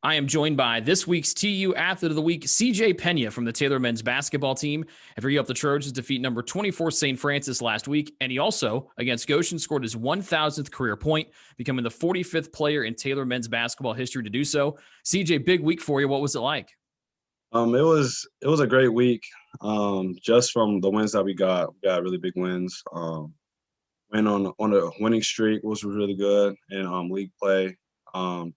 I am joined by this week's TU Athlete of the Week, CJ Penha from the Taylor men's basketball team. After he helped the Trojans defeat number 24 St. Francis last week, and he also, against Goshen, scored his 1,000th career point, becoming the 45th player in Taylor men's basketball history to do so. CJ, big week for you. What was it like? It was a great week. Just from the wins that we got really big wins. Went on a winning streak, which was really good, and league play. Um,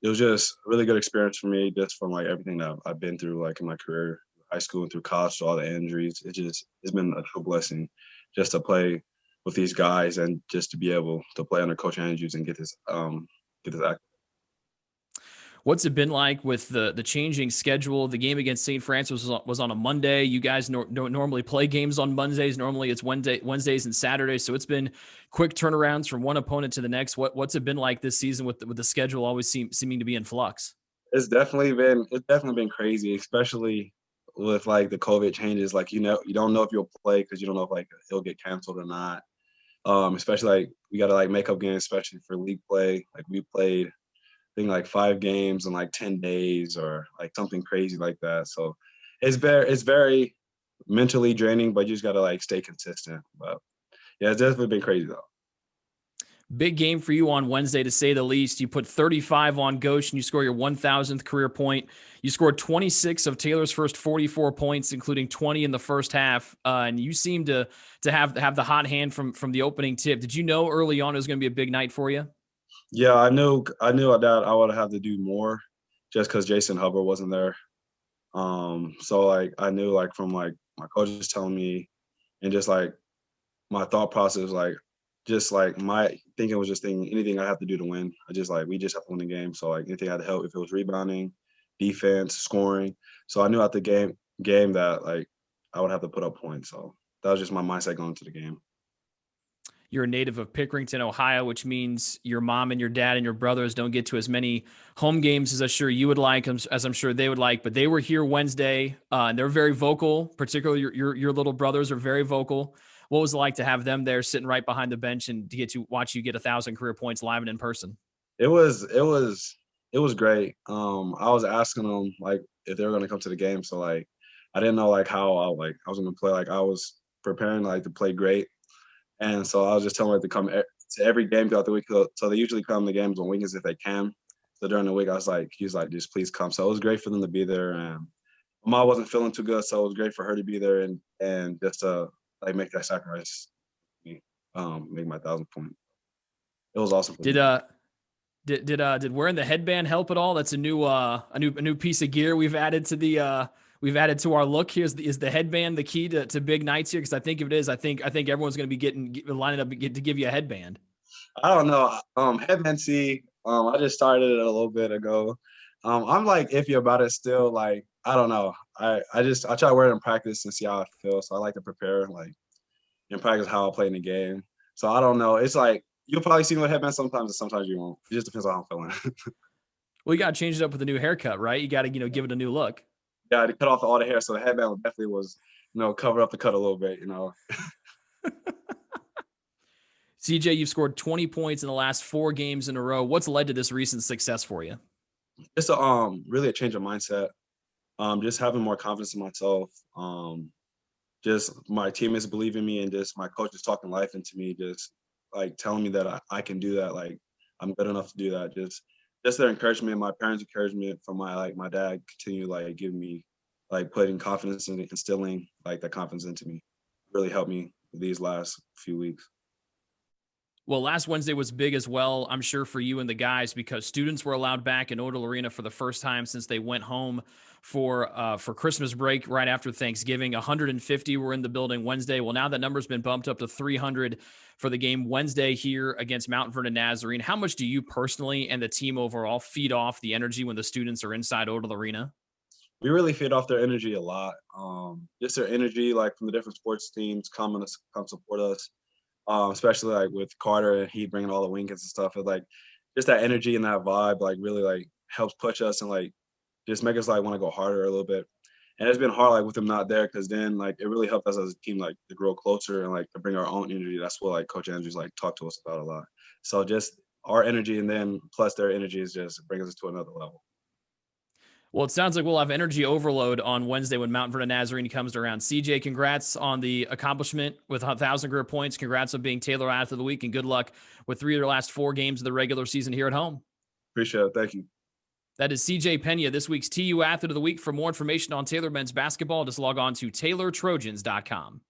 it was just a really good experience for me, just from like everything that I've been through, like in my career, high school and through college, to all the injuries. It's been a true blessing just to play with these guys and just to be able to play under Coach Andrews and get this act. What's it been like with the changing schedule? The game against St. Francis was on a Monday. You guys don't normally play games on Mondays. Normally it's Wednesdays and Saturdays. So it's been quick turnarounds from one opponent to the next. What's it been like this season with the schedule always seeming to be in flux? It's definitely been crazy, especially with like the COVID changes. Like you don't know if you'll play because you don't know if like it'll get canceled or not. Especially like we got to like make up games, especially for league play. Like we played, I think like 5 games in like 10 days or like something crazy like that. So it's very mentally draining, but you just got to like stay consistent. But yeah, it's definitely been crazy though. Big game for you on Wednesday, to say the least. You put 35 on Goshen. You score your 1,000th career point. You scored 26 of Taylor's first 44 points, including 20 in the first half. And you seem to have the hot hand from the opening tip. Did you know early on it was going to be a big night for you? Yeah, I knew that I would have to do more just because Jason Hubbard wasn't there. So like I knew like from like my coaches telling me and just like my thought process, like just like my thinking was just thinking anything I have to do to win. I just like we just have to win the game. So like anything I had to help if it was rebounding, defense, scoring. So I knew at the game that like I would have to put up points. So that was just my mindset going into the game. You're a native of Pickerington, Ohio, which means your mom and your dad and your brothers don't get to as many home games as I'm sure you would like, as I'm sure they would like. But they were here Wednesday, and they're very vocal. Particularly your little brothers are very vocal. What was it like to have them there, sitting right behind the bench, and to get to watch you get 1,000 career points live and in person? It was great. I was asking them like if they were gonna come to the game. So like I didn't know like how I was gonna play. Like I was preparing like to play great. And so I was just telling them like, to come to every game throughout the week. So they usually come to games on weekends if they can. So during the week, he was like, just please come. So it was great for them to be there. And my mom wasn't feeling too good, so it was great for her to be there and just to like make that sacrifice, make my 1,000 point. It was awesome for Did them. uh did wearing the headband help at all? That's a new piece of gear we've added to our look. Here is the headband the key to big nights here? Because I think if it is, I think everyone's going to be lining up to give you a headband. I don't know. Headman C. I just started it a little bit ago. I'm like iffy about it still. Like I don't know. I try to wear it in practice and see how I feel. So I like to prepare like in practice how I play in the game. So I don't know. It's like you'll probably see me with headband sometimes, and sometimes you won't. It just depends on how I'm feeling. Well, you got to change it up with a new haircut, right? You got to give it a new look. Yeah, to cut off all the hair, so the headband definitely was, cover up the cut a little bit. CJ, you've scored 20 points in the last 4 games in a row. What's led to this recent success for you? It's really a change of mindset. Just having more confidence in myself. Just my teammates believe in me, and just my coaches talking life into me, just like telling me that I can do that. Like I'm good enough to do that. Just their encouragement, my parents' encouragement from my dad continue like giving me like putting confidence and instilling like that confidence into me really helped me these last few weeks. Well, last Wednesday was big as well, I'm sure, for you and the guys, because students were allowed back in Odell Arena for the first time since they went home for Christmas break right after Thanksgiving. 150 were in the building Wednesday. Well, now that number's been bumped up to 300 for the game Wednesday here against Mount Vernon Nazarene. How much do you personally and the team overall feed off the energy when the students are inside Odell Arena? We really feed off their energy a lot. Just their energy, like from the different sports teams, come support us. Especially like with Carter and he bringing all the winkets and stuff. It like just that energy and that vibe like really like helps push us and like just make us like want to go harder a little bit. And it's been hard like with him not there because then like it really helped us as a team like to grow closer and like to bring our own energy. That's what like Coach Andrews like talked to us about a lot. So just our energy and then plus their energy is just brings us to another level. Well, it sounds like we'll have energy overload on Wednesday when Mount Vernon Nazarene comes around. CJ, congrats on the accomplishment with 1,000 career points. Congrats on being Taylor Athlete of the Week, and good luck with 3 of your last 4 games of the regular season here at home. Appreciate it. Thank you. That is CJ Penha, this week's TU Athlete of the Week. For more information on Taylor men's basketball, just log on to TaylorTrojans.com.